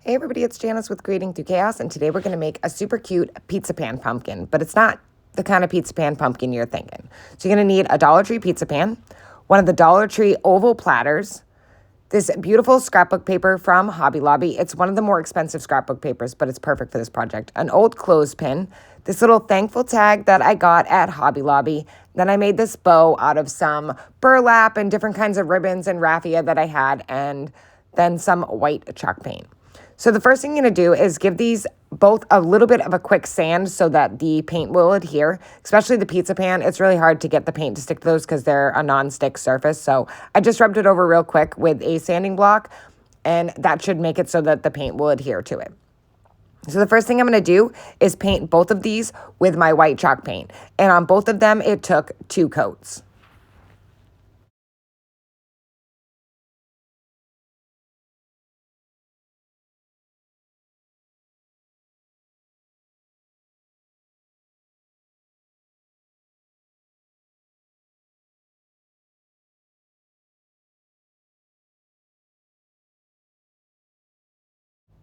Hey everybody, it's Janice with Creating Through Chaos, and today we're going to make a super cute pizza pan pumpkin, but it's not the kind of pizza pan pumpkin you're thinking. So you're going to need a Dollar Tree pizza pan, one of the Dollar Tree oval platters, this beautiful scrapbook paper from Hobby Lobby. It's one of the more expensive scrapbook papers, but it's perfect for this project. An old clothespin, this little thankful tag that I got at Hobby Lobby. Then I made this bow out of some burlap and different kinds of ribbons and raffia that I had, and then some white chalk paint. So the first thing you're going to do is give these both a little bit of a quick sand so that the paint will adhere, especially the pizza pan. It's really hard to get the paint to stick to those because they're a non-stick surface. So I just rubbed it over real quick with a sanding block, and that should make it so that the paint will adhere to it. So the first thing I'm going to do is paint both of these with my white chalk paint. And on both of them, it took 2 coats.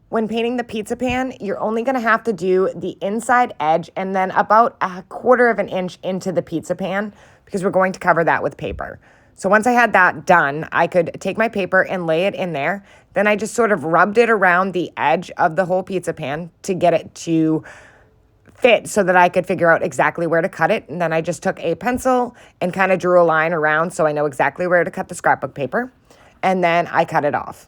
When painting the pizza pan, you're only going to have to do the inside edge and then about a 1/4 of an inch into the pizza pan because we're going to cover that with paper. So once I had that done, I could take my paper and lay it in there. Then I just sort of rubbed it around the edge of the whole pizza pan to get it to fit so that I could figure out exactly where to cut it. And then I just took a pencil and kind of drew a line around so I know exactly where to cut the scrapbook paper. And then I cut it off.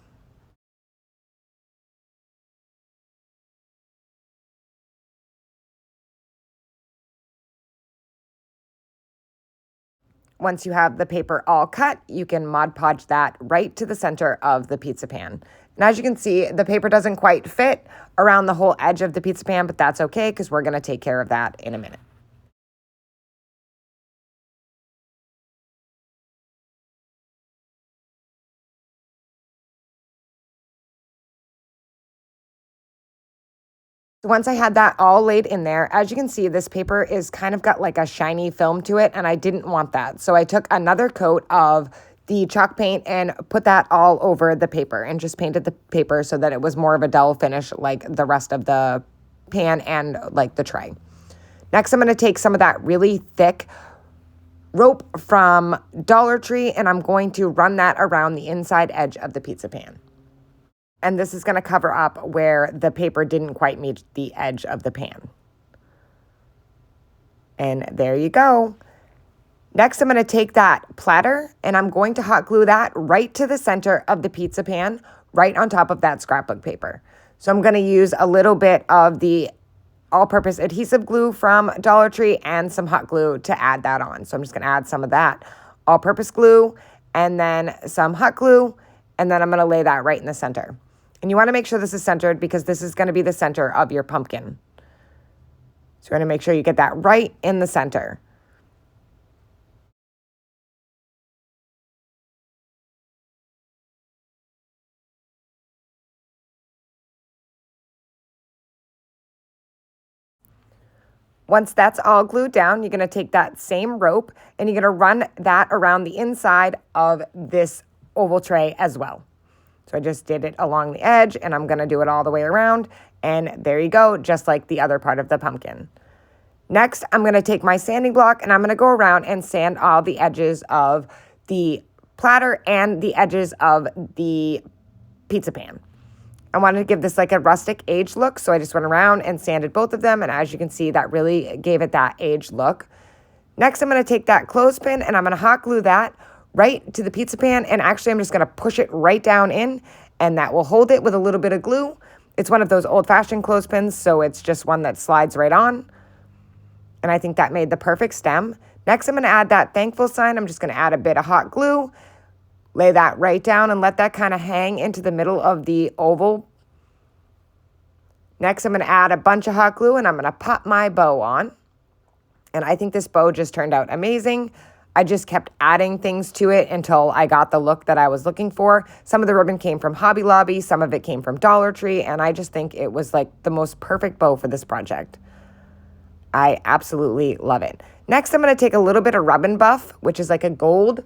Once you have the paper all cut, you can Mod Podge that right to the center of the pizza pan. And as you can see, the paper doesn't quite fit around the whole edge of the pizza pan, but that's okay because we're going to take care of that in a minute. Once I had that all laid in there, as you can see, this paper is kind of got like a shiny film to it, and I didn't want that. So I took another coat of the chalk paint and put that all over the paper and just painted the paper so that it was more of a dull finish like the rest of the pan and like the tray. Next, I'm going to take some of that really thick rope from Dollar Tree, and I'm going to run that around the inside edge of the pizza pan. And this is going to cover up where the paper didn't quite meet the edge of the pan. And there you go. Next, I'm going to take that platter and I'm going to hot glue that right to the center of the pizza pan, right on top of that scrapbook paper. So I'm going to use a little bit of the all-purpose adhesive glue from Dollar Tree and some hot glue to add that on. So I'm just going to add some of that all-purpose glue and then some hot glue, and then I'm going to lay that right in the center. And you want to make sure this is centered because this is going to be the center of your pumpkin. So you're going to make sure you get that right in the center. Once that's all glued down, you're going to take that same rope and you're going to run that around the inside of this oval tray as well. So I just did it along the edge, and I'm going to do it all the way around. And there you go, just like the other part of the pumpkin. Next, I'm going to take my sanding block, and I'm going to go around and sand all the edges of the platter and the edges of the pizza pan. I wanted to give this like a rustic age look, so I just went around and sanded both of them. And as you can see, that really gave it that age look. Next, I'm going to take that clothespin, and I'm going to hot glue that right to the pizza pan, and actually I'm just going to push it right down in, and that will hold it with a little bit of glue. It's one of those old-fashioned clothespins, so it's just one that slides right on, and I think that made the perfect stem. Next, I'm going to add that thankful sign. I'm just going to add a bit of hot glue, lay that right down, and let that kind of hang into the middle of the oval. Next, I'm going to add a bunch of hot glue, and I'm going to pop my bow on, and I think this bow just turned out amazing. I just kept adding things to it until I got the look that I was looking for. Some of the ribbon came from Hobby Lobby, some of it came from Dollar Tree, and I just think it was like the most perfect bow for this project. I absolutely love it. Next, I'm going to take a little bit of Rub and Buff, which is like a gold,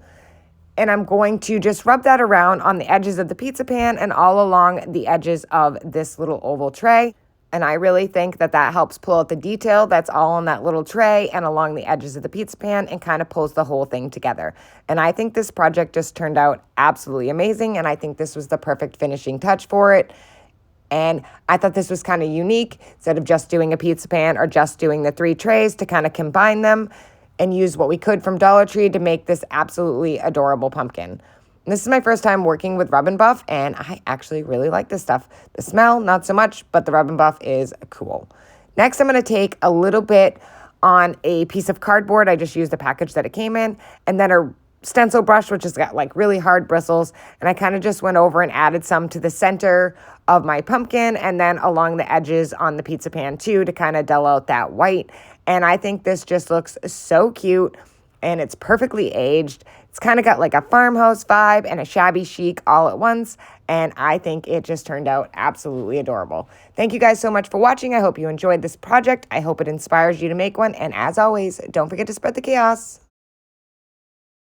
And I'm going to just rub that around on the edges of the pizza pan and all along the edges of this little oval tray. And I really think that that helps pull out the detail that's all on that little tray and along the edges of the pizza pan and kind of pulls the whole thing together. And I think this project just turned out absolutely amazing. And I think this was the perfect finishing touch for it. And I thought this was kind of unique, instead of just doing a pizza pan or just doing the 3 trays, to kind of combine them and use what we could from Dollar Tree to make this absolutely adorable pumpkin. And this is my first time working with Rub and Buff, and I actually really like this stuff. The smell, not so much, but the Rub and Buff is cool. Next, I'm going to take a little bit on a piece of cardboard. I just used the package that it came in, and then a stencil brush, which has got like really hard bristles, and I kind of just went over and added some to the center of my pumpkin and then along the edges on the pizza pan too, to kind of dull out that white. And I think this just looks so cute, and it's perfectly aged. It's kind of got like a farmhouse vibe and a shabby chic all at once, and I think it just turned out absolutely adorable. Thank you guys so much for watching. I hope you enjoyed this project. I hope it inspires you to make one, and as always, don't forget to spread the chaos.